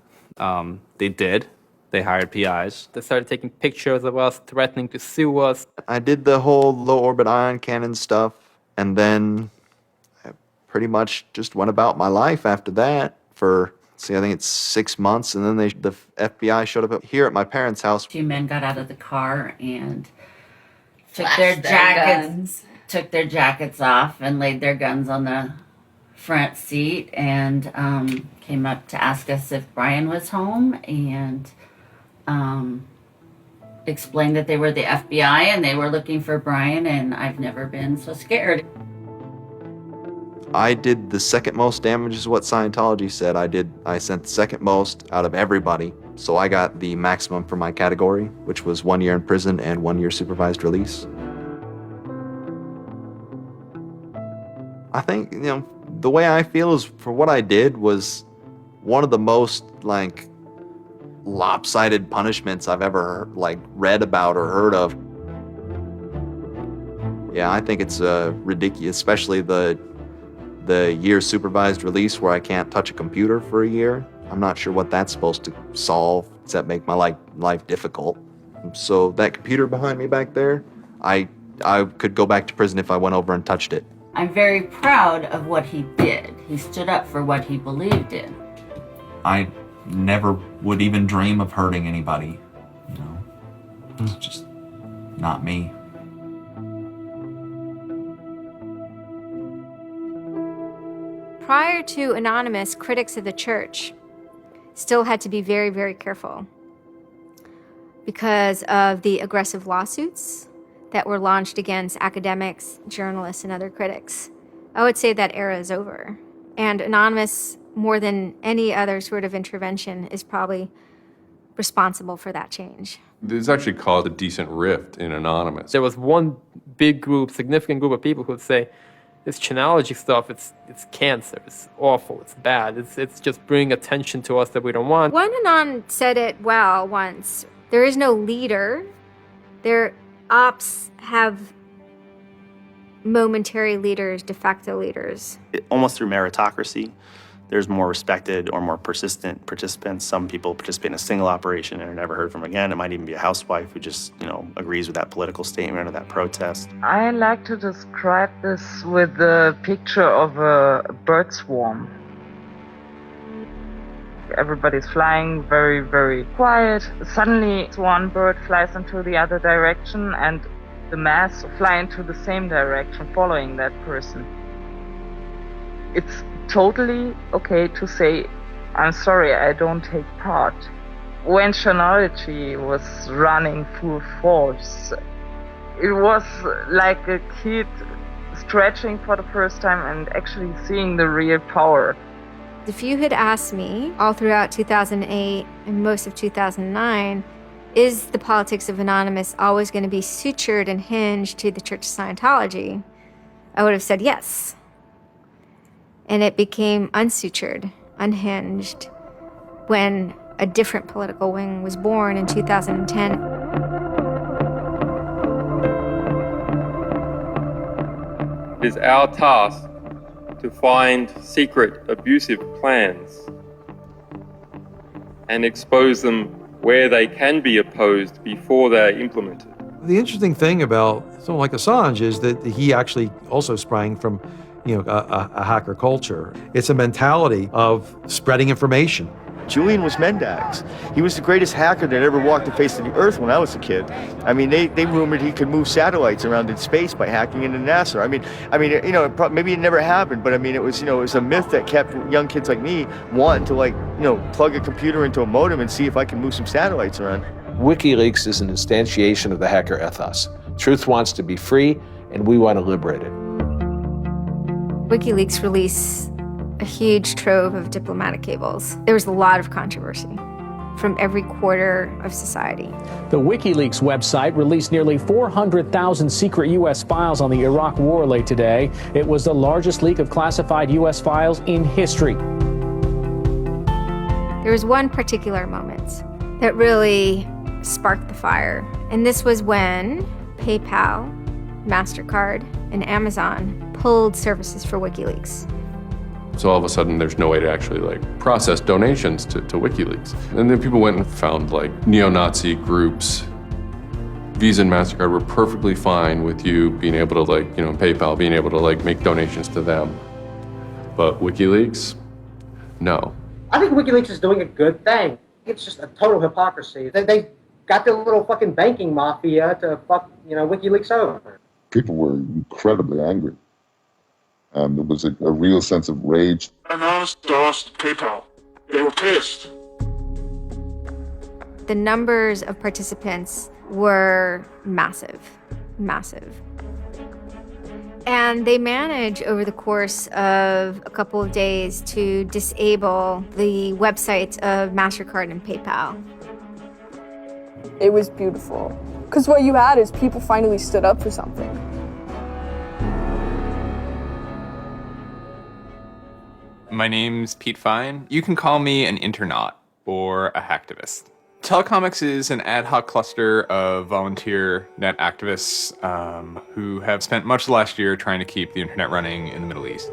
S9: They did. They hired PIs.
S3: They started taking pictures of us, threatening to sue us.
S12: I did the whole low orbit ion cannon stuff, and then I pretty much just went about my life after that for, I think it's 6 months, and then the FBI showed up here at my parents' house.
S17: 2 men got out of the car and took
S18: Flashed
S17: took their jackets off and laid their guns on the front seat and came up to ask us if Brian was home and explained that they were the FBI and they were looking for Brian, and I've never been so scared.
S12: I did the second most damage is what Scientology said. I sent the second most out of everybody. So I got the maximum for my category, which was 1 year in prison and 1 year supervised release. I think, the way I feel is for what I did was one of the most lopsided punishments I've ever read about or heard of. Yeah, I think it's ridiculous, especially the year supervised release where I can't touch a computer for a year. I'm not sure what that's supposed to solve except make my life difficult. So that computer behind me back there, I could go back to prison if I went over and touched it.
S17: I'm very proud of what he did. He stood up for what he believed in.
S12: I never would even dream of hurting anybody. It's just not me.
S8: Prior to Anonymous, critics of the church still had to be very, very careful because of the aggressive lawsuits that were launched against academics, journalists, and other critics. I would say that era is over. And Anonymous, more than any other sort of intervention, is probably responsible for that change.
S20: This actually caused a decent rift in Anonymous.
S3: There was one big group, significant group of people who would say, this Chanology stuff, it's cancer, it's awful, it's bad, it's just bringing attention to us that we don't want.
S8: One Anon said it well once. There is no leader. Their ops have momentary leaders, de facto leaders.
S13: Almost through meritocracy, there's more respected or more persistent participants. Some people participate in a single operation and are never heard from again. It might even be a housewife who just, agrees with that political statement or that protest.
S18: I like to describe this with the picture of a bird swarm. Everybody's flying very, very quiet. Suddenly, one bird flies into the other direction and the mass fly into the same direction, following that person. It's totally okay to say, I'm sorry, I don't take part. When chronology was running full force, it was like a kid stretching for the first time and actually seeing the real power.
S8: If you had asked me all throughout 2008 and most of 2009, is the politics of Anonymous always going to be sutured and hinged to the Church of Scientology? I would have said yes. And it became unsutured, unhinged, when a different political wing was born in 2010.
S19: It is our task to find secret abusive plans and expose them where they can be opposed before they're implemented.
S21: The interesting thing about someone like Assange is that he actually also sprang from a hacker culture. It's a mentality of spreading information.
S23: Julian was Mendax. He was the greatest hacker that ever walked the face of the earth when I was a kid. I mean, they rumored he could move satellites around in space by hacking into NASA. Maybe it never happened, but it was a myth that kept young kids like me wanting to plug a computer into a modem and see if I can move some satellites around.
S26: WikiLeaks is an instantiation of the hacker ethos. Truth wants to be free, and we want to liberate it.
S8: WikiLeaks released a huge trove of diplomatic cables. There was a lot of controversy from every quarter of society.
S27: The WikiLeaks website released nearly 400,000 secret U.S. files on the Iraq War late today. It was the largest leak of classified U.S. files in history.
S8: There was one particular moment that really sparked the fire, and this was when PayPal, MasterCard, and Amazon pulled services for WikiLeaks.
S20: So all of a sudden, there's no way to actually process donations to WikiLeaks. And then people went and found neo-Nazi groups. Visa and MasterCard were perfectly fine with you being able to PayPal, being able to make donations to them. But WikiLeaks, no.
S24: I think WikiLeaks is doing a good thing. It's just a total hypocrisy. They got their little fucking banking mafia to fuck, WikiLeaks over.
S28: People were incredibly angry. There was a real sense of rage.
S29: Anons lost PayPal. They were pissed.
S8: The numbers of participants were massive. And they managed over the course of a couple of days to disable the websites of MasterCard and PayPal.
S30: It was beautiful. Because what you had is people finally stood up for something.
S31: My name's Pete Fine. You can call me an internaut or a hacktivist. Telecomics is an ad hoc cluster of volunteer net activists who have spent much of the last year trying to keep the internet running in the Middle East.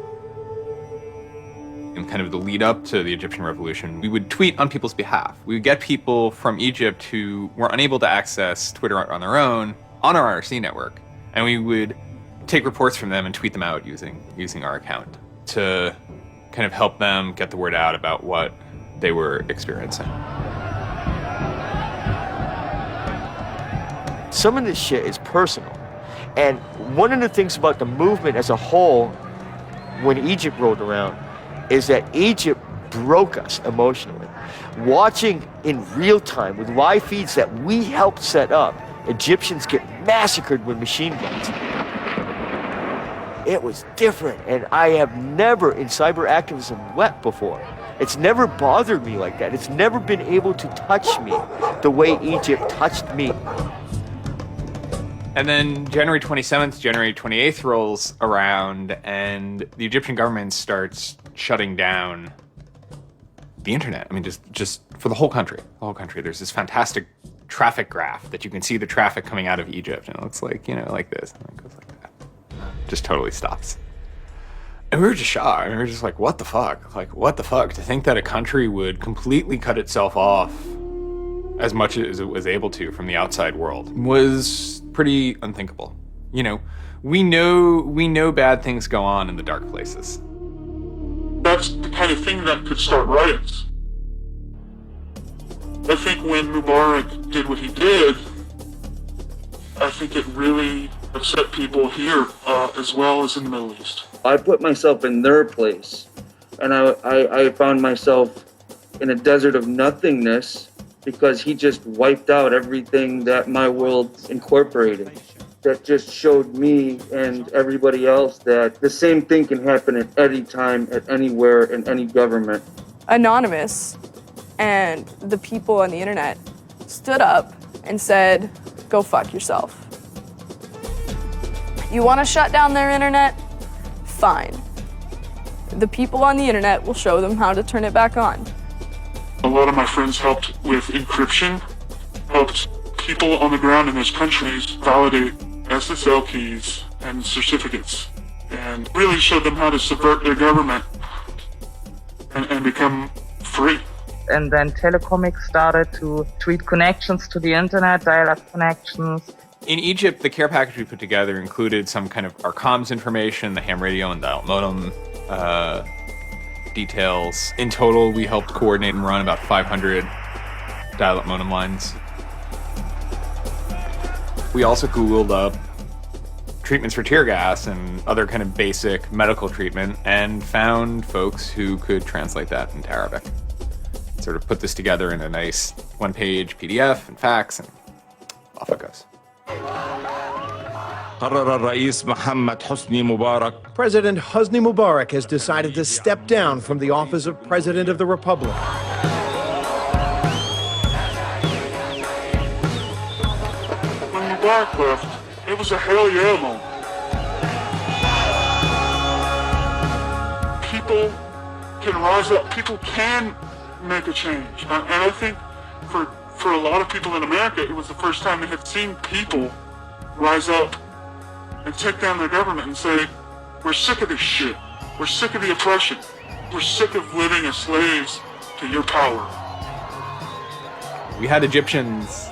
S31: In kind of the lead up to the Egyptian revolution, we would tweet on people's behalf. We would get people from Egypt who were unable to access Twitter on their own on our IRC network, and we would take reports from them and tweet them out using our account to kind of help them get the word out about what they were experiencing.
S23: Some of this shit is personal. And one of the things about the movement as a whole, when Egypt rolled around, is that Egypt broke us emotionally. Watching in real time with live feeds that we helped set up, Egyptians get massacred with machine guns. It was different, and I have never in cyber activism wept before. It's never bothered me like that. It's never been able to touch me the way Egypt touched me.
S31: And then January 27th, January 28th rolls around, and the Egyptian government starts shutting down the internet. I mean, just for the whole country. There's this fantastic traffic graph that you can see the traffic coming out of Egypt, and it looks like, like this, and it goes like that. Just totally stops. And we were just shocked. I mean, we were just like, what the fuck? Like, what the fuck? To think that a country would completely cut itself off as much as it was able to from the outside world was pretty unthinkable. We know bad things go on in the dark places.
S29: That's the kind of thing that could start riots. I think when Mubarak did what he did, I think it really upset people here as well as in the Middle East.
S1: I put myself in their place, and I found myself in a desert of nothingness because he just wiped out everything that my world incorporated. That just showed me and everybody else that the same thing can happen at any time, at anywhere, in any government.
S30: Anonymous and the people on the internet stood up and said, go fuck yourself. You want to shut down their internet? Fine. The people on the internet will show them how to turn it back on.
S29: A lot of my friends helped with encryption, helped people on the ground in those countries validate SSL keys and certificates, and really showed them how to subvert their government and become free.
S18: And then Telecomics started to tweet connections to the internet, dial-up connections.
S31: In Egypt, the care package we put together included some kind of our comms information, the ham radio and dial modem details. In total, we helped coordinate and run about 500 dial-up modem lines. We also Googled up treatments for tear gas and other kind of basic medical treatment and found folks who could translate that into Arabic. Sort of put this together in a nice one-page PDF and fax, and off it goes.
S2: President Hosni Mubarak has decided to step down from the office of President of the Republic.
S29: When Mubarak left, it was a hell yeah moment. People can rise up. People can make a change. And I think for a lot of people in America, it was the first time they had seen people rise up and take down their government and say, we're sick of this shit. We're sick of the oppression. We're sick of living as slaves to your power.
S31: We had Egyptians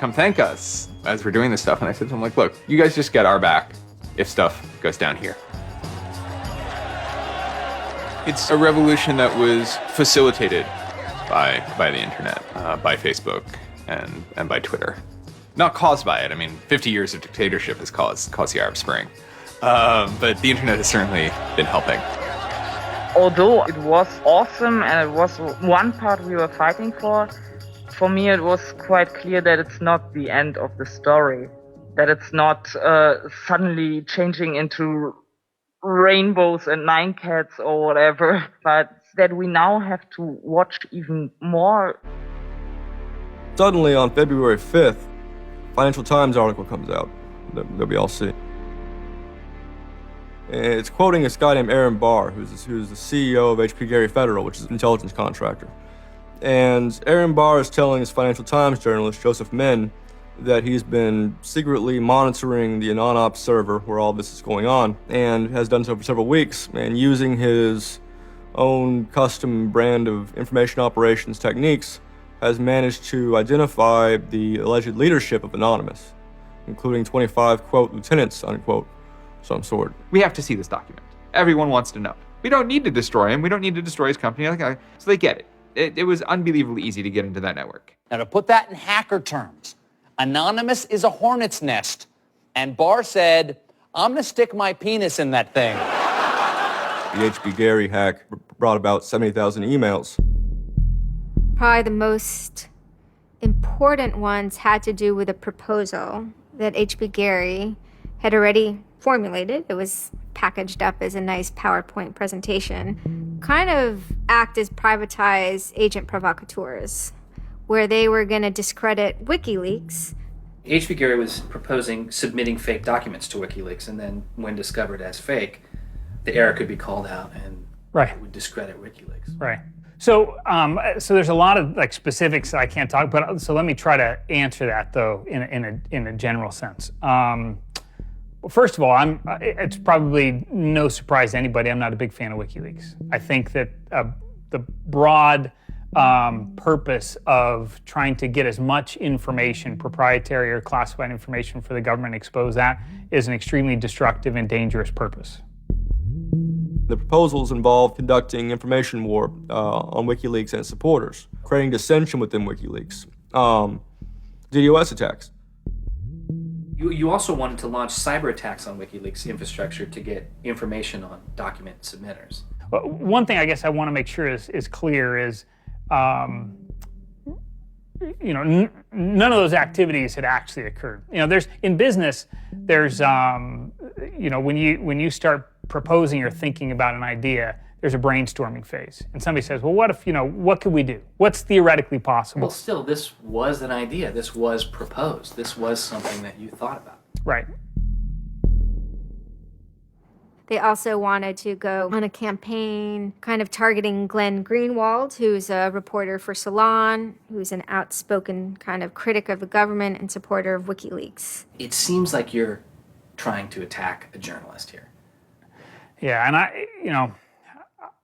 S31: come thank us as we're doing this stuff, and I said to them, like, look, you guys just get our back if stuff goes down here. It's a revolution that was facilitated by the internet, by Facebook, and by Twitter. Not caused by it. I mean, 50 years of dictatorship has caused the Arab Spring. But the internet has certainly been helping.
S18: Although it was awesome and it was one part we were fighting for me it was quite clear that it's not the end of the story. That it's not suddenly changing into rainbows and 9 cats or whatever, but that we now have to watch even more.
S4: Suddenly on February 5th, Financial Times article comes out that we all see. It's quoting this guy named Aaron Barr, who's the CEO of HP Gary Federal, which is an intelligence contractor. And Aaron Barr is telling this Financial Times journalist, Joseph Min, that he's been secretly monitoring the Anons server where all this is going on, and has done so for several weeks, and using his own custom brand of information operations techniques, has managed to identify the alleged leadership of Anonymous, including 25, quote, lieutenants, unquote, some sort.
S15: We have to see this document. Everyone wants to know. We don't need to destroy him. We don't need to destroy his company. So they get it. It was unbelievably easy to get into that network.
S6: Now, to put that in hacker terms, Anonymous is a hornet's nest. And Barr said, I'm going to stick my penis in that thing.
S4: The HP Gary hack brought about 70,000 emails.
S8: Probably the most important ones had to do with a proposal that HP Gary had already formulated. It was packaged up as a nice PowerPoint presentation. Kind of act as privatized agent provocateurs, where they were going to discredit WikiLeaks.
S7: HP Gary was proposing submitting fake documents to WikiLeaks, and then when discovered as fake, the error could be called out and it would discredit WikiLeaks.
S10: Right.
S3: So there's a lot of like specifics that I can't talk about. So let me try to answer that though in a general sense. Well, first of all, it's probably no surprise to anybody. I'm not a big fan of WikiLeaks. I think that the broad purpose of trying to get as much information, proprietary or classified information for the government, expose that, is an extremely destructive and dangerous purpose.
S4: The proposals involve conducting information war on WikiLeaks and its supporters, creating dissension within WikiLeaks, DDoS attacks.
S7: You also wanted to launch cyberattacks on WikiLeaks infrastructure to get information on document submitters.
S3: Well, one thing I guess I want to make sure is clear is, none of those activities had actually occurred. In business, there's, when you start proposing or thinking about an idea, there's a brainstorming phase. And somebody says, well, what if, what could we do? What's theoretically possible?
S7: Well, still, this was an idea. This was proposed. This was something that you thought about.
S3: Right.
S8: They also wanted to go on a campaign kind of targeting Glenn Greenwald, who's a reporter for Salon, who's an outspoken kind of critic of the government and supporter of WikiLeaks.
S7: It seems like you're trying to attack a journalist here.
S3: Yeah, and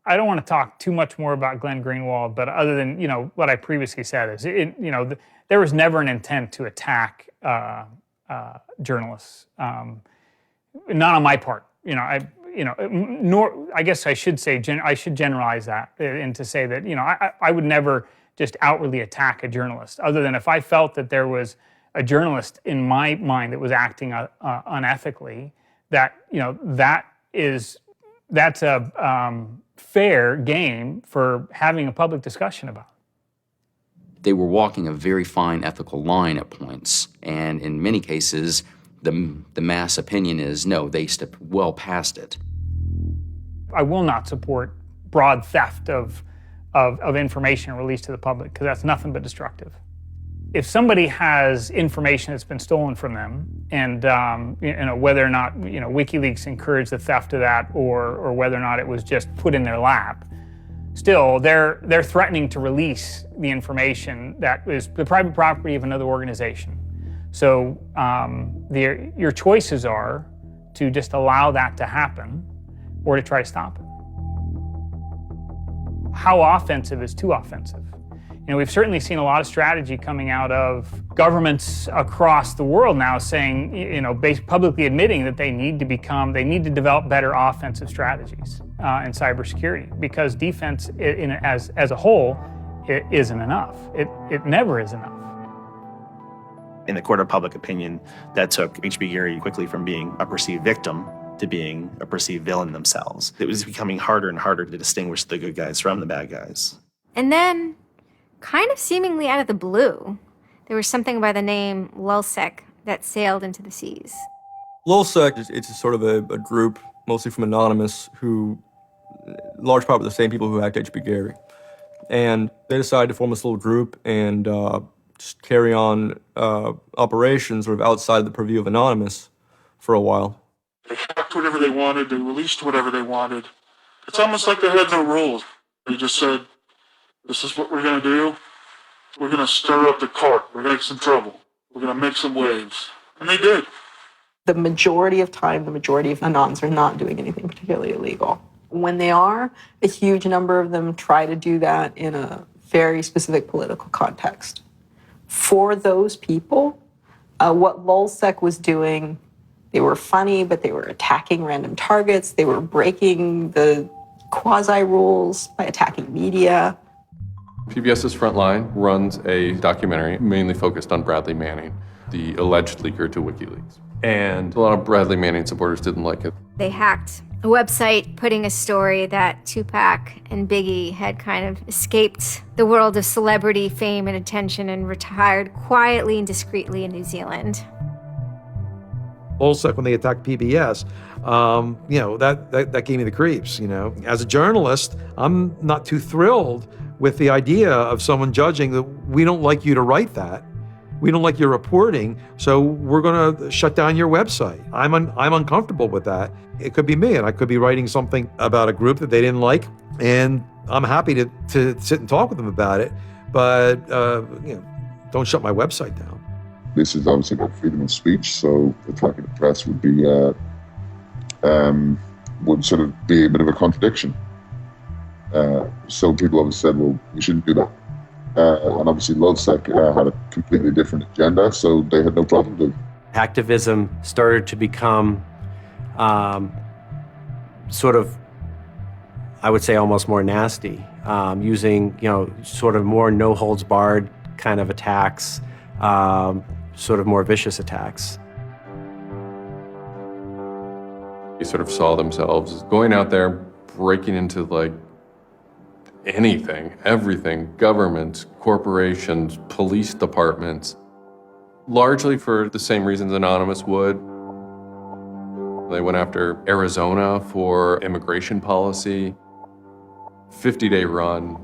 S3: I don't want to talk too much more about Glenn Greenwald, but other than, what I previously said is, there was never an intent to attack journalists, not on my part. Nor I guess I should say I should generalize that and to say that I would never just outwardly attack a journalist, other than if I felt that there was a journalist in my mind that was acting unethically. That's a fair game for having a public discussion about.
S5: They were walking a very fine ethical line at points, and in many cases, the mass opinion is, no, they stepped well past it.
S3: I will not support broad theft of information released to the public, because that's nothing but destructive. If somebody has information that's been stolen from them, and whether or not WikiLeaks encouraged the theft of that, or whether or not it was just put in their lap, still they're threatening to release the information that is the private property of another organization. So your choices are to just allow that to happen, or to try to stop it. How offensive is too offensive? We've certainly seen a lot of strategy coming out of governments across the world now saying, publicly admitting that they need to develop better offensive strategies in cybersecurity, because defense as a whole, it isn't enough. It never is enough.
S13: In the court of public opinion, that took H.B. Gary quickly from being a perceived victim to being a perceived villain themselves. It was becoming harder and harder to distinguish the good guys from the bad guys.
S8: And then, kind of seemingly out of the blue, there was something by the name LulzSec that sailed into the seas.
S4: LulzSec, it's sort of a group, mostly from Anonymous, who, large part of the same people who hacked H.B. Gary. And they decided to form this little group and just carry on operations sort of outside the purview of Anonymous for a while.
S29: They hacked whatever they wanted, they released whatever they wanted. It's almost like they had no rules. They just said, this is what we're going to do. We're going to stir up the cart. We're going to make some trouble. We're going to make some waves. And they did.
S9: The majority of time, the majority of Anons are not doing anything particularly illegal. When they are, a huge number of them try to do that in a very specific political context. For those people, what LulzSec was doing, they were funny, but they were attacking random targets. They were breaking the quasi-rules by attacking media.
S20: PBS's Frontline runs a documentary mainly focused on Bradley Manning, the alleged leaker to WikiLeaks. And a lot of Bradley Manning supporters didn't like it.
S8: They hacked a website putting a story that Tupac and Biggie had kind of escaped the world of celebrity fame and attention and retired quietly and discreetly in New Zealand.
S21: LulzSec, when they attacked PBS, that gave me the creeps, As a journalist, I'm not too thrilled with the idea of someone judging that we don't like you to write that. We don't like your reporting, so we're going to shut down your website. I'm uncomfortable with that. It could be me, and I could be writing something about a group that they didn't like, And I'm happy to sit and talk with them about it, but don't shut my website down.
S28: This is obviously about freedom of speech, so attacking the press would be would sort of be a bit of a contradiction. So people always said, well, we shouldn't do that. And obviously LulzSec had a completely different agenda, so they had no problem doing it.
S10: Hacktivism started to become sort of, I would say, almost more nasty, using, sort of more no-holds-barred kind of attacks, sort of more vicious attacks.
S20: They sort of saw themselves as going out there, breaking into like anything, everything, governments, corporations, police departments, largely for the same reasons Anonymous would. They went after Arizona for immigration policy, 50-day run,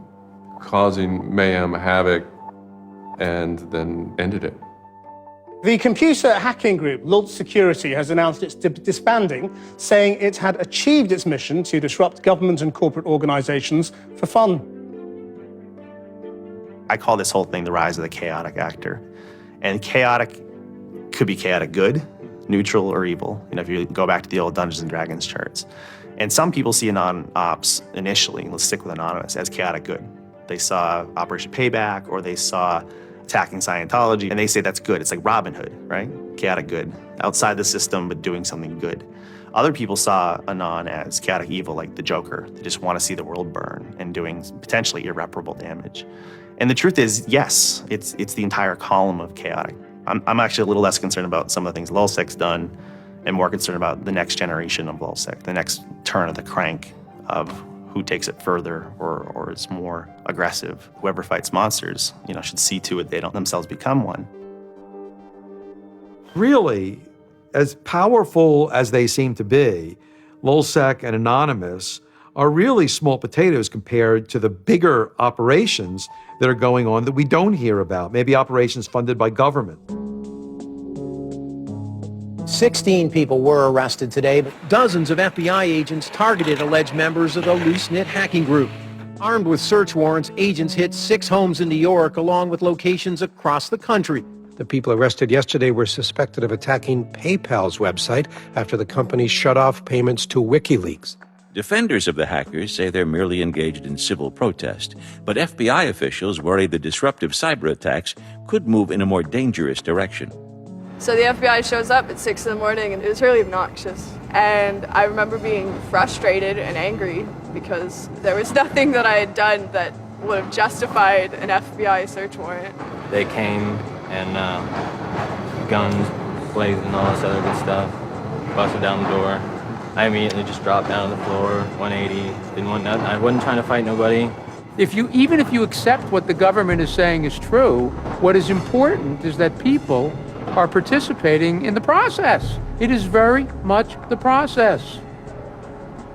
S20: causing mayhem, havoc, and then ended it.
S11: The computer hacking group, Lulz Security, has announced it's disbanding, saying it had achieved its mission to disrupt government and corporate organizations for fun.
S13: I call this whole thing the rise of the chaotic actor. And chaotic could be chaotic good, neutral, or evil. If you go back to the old Dungeons and Dragons charts. And some people see Anon Ops initially, let's stick with Anonymous, as chaotic good. They saw Operation Payback, or they saw attacking Scientology, and they say that's good. It's like Robin Hood, right? Chaotic good. Outside the system, but doing something good. Other people saw Anon as chaotic evil, like the Joker. They just want to see the world burn and doing potentially irreparable damage. And the truth is, yes, it's the entire column of chaotic. I'm actually a little less concerned about some of the things LulzSec's done and more concerned about the next generation of LulzSec, the next turn of the crank of who takes it further or is more aggressive. Whoever fights monsters, should see to it they don't themselves become one.
S21: Really, as powerful as they seem to be, LulzSec and Anonymous are really small potatoes compared to the bigger operations that are going on that we don't hear about, maybe operations funded by government.
S2: 16 people were arrested today, but dozens of FBI agents targeted alleged members of the loose-knit hacking group. Armed with search warrants, agents hit 6 homes in New York, along with locations across the country.
S12: The people arrested yesterday were suspected of attacking PayPal's website after the company shut off payments to WikiLeaks.
S14: Defenders of the hackers say they're merely engaged in civil protest, but FBI officials worry the disruptive cyber attacks could move in a more dangerous direction.
S30: So the FBI shows up at 6 in the morning, and it was really obnoxious. And I remember being frustrated and angry because there was nothing that I had done that would have justified an FBI search warrant.
S16: They came and guns blazing and all this other good stuff, busted down the door. I immediately just dropped down on the floor, 180, didn't want nothing. I wasn't trying to fight nobody.
S17: Even if you accept what the government is saying is true, what is important is that people are participating in the process. It is very much the process.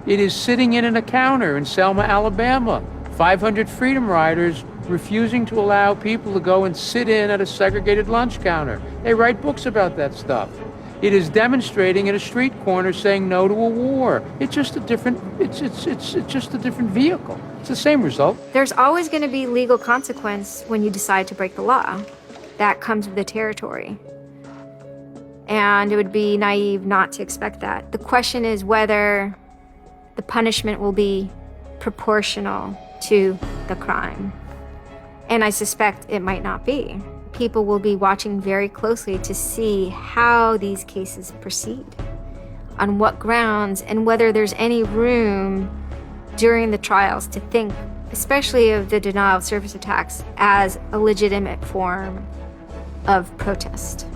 S17: It is sitting in an encounter in Selma, Alabama. 500 Freedom Riders refusing to allow people to go and sit in at a segregated lunch counter. They write books about that stuff. It is demonstrating at a street corner saying no to a war. It's just a different, it's just a different vehicle. It's the same result.
S8: There's always going to be legal consequence when you decide to break the law. That comes with the territory. And it would be naive not to expect that. The question is whether the punishment will be proportional to the crime. And I suspect it might not be. People will be watching very closely to see how these cases proceed, on what grounds, and whether there's any room during the trials to think, especially of the denial of service attacks, as a legitimate form of protest.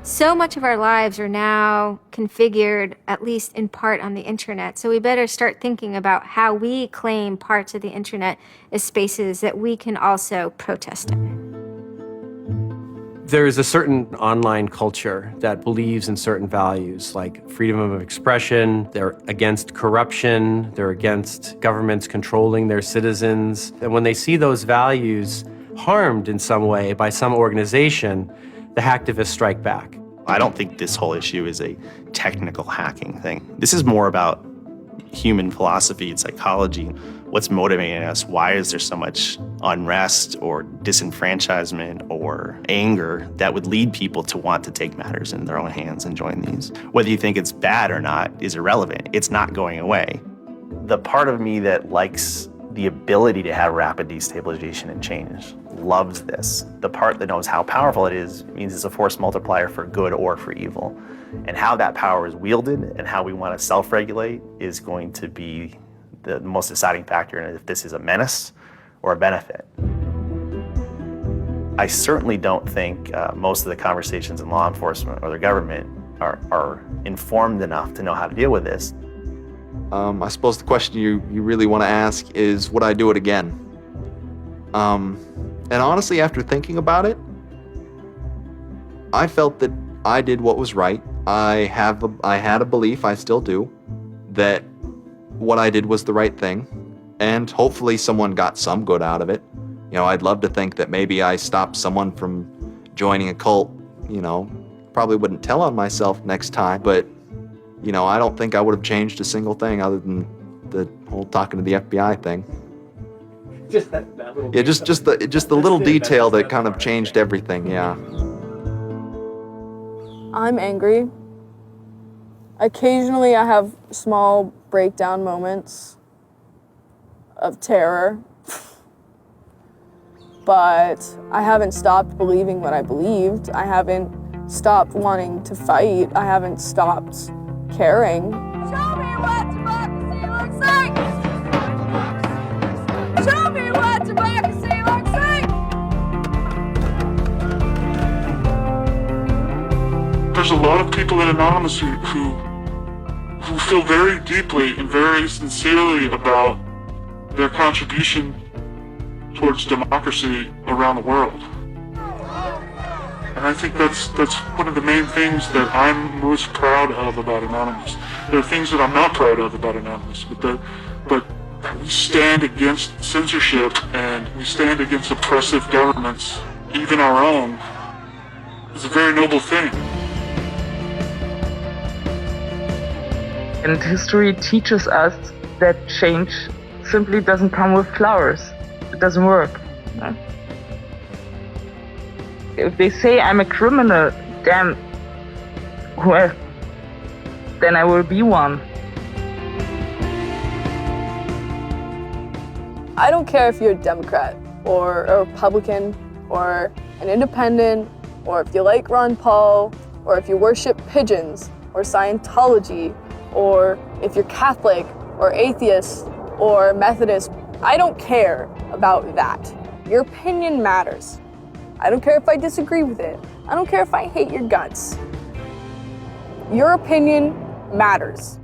S8: So much of our lives are now configured, at least in part, on the internet. So we better start thinking about how we claim parts of the internet as spaces that we can also protest in.
S10: There is a certain online culture that believes in certain values, like freedom of expression. They're against corruption. They're against governments controlling their citizens. And when they see those values harmed in some way by some organization, the hacktivists strike back.
S13: I don't think this whole issue is a technical hacking thing. This is more about human philosophy and psychology. What's motivating us? Why is there so much unrest or disenfranchisement or anger that would lead people to want to take matters in their own hands and join these? Whether you think it's bad or not is irrelevant. It's not going away. The part of me that likes the ability to have rapid destabilization and change loves this. The part that knows how powerful it is means it's a force multiplier for good or for evil. And how that power is wielded and how we want to self-regulate is going to be the most deciding factor in if this is a menace or a benefit. I certainly don't think most of the conversations in law enforcement or the government are informed enough to know how to deal with this.
S1: I suppose the question you really want to ask is, would I do it again? And honestly, after thinking about it, I felt that I did what was right. I had a belief, I still do, that what I did was the right thing, and hopefully someone got some good out of it. You know, I'd love to think that maybe I stopped someone from joining a cult, you know. Probably wouldn't tell on myself next time, but, you know, I don't think I would have changed a single thing other than the whole talking to the FBI thing.
S7: Just that little
S1: Yeah, just the little detail that kind of changed everything, yeah.
S30: I'm angry. Occasionally I have small breakdown moments of terror, but I haven't stopped believing what I believed. I haven't stopped wanting to fight. I haven't stopped caring. Show me what democracy looks like! Show me what democracy looks like!
S29: There's a lot of people in Anonymous who feel very deeply and very sincerely about their contribution towards democracy around the world. And I think that's one of the main things that I'm most proud of about Anonymous. There are things that I'm not proud of about Anonymous, but we stand against censorship and we stand against oppressive governments, even our own. It's a very noble thing.
S15: And history teaches us that change simply doesn't come with flowers. It doesn't work. No? If they say I'm a criminal, damn, well, then I will be one.
S30: I don't care if you're a Democrat or a Republican or an independent or if you like Ron Paul or if you worship pigeons or Scientology or if you're Catholic or atheist or Methodist. I don't care about that. Your opinion matters. I don't care if I disagree with it. I don't care if I hate your guts. Your opinion matters.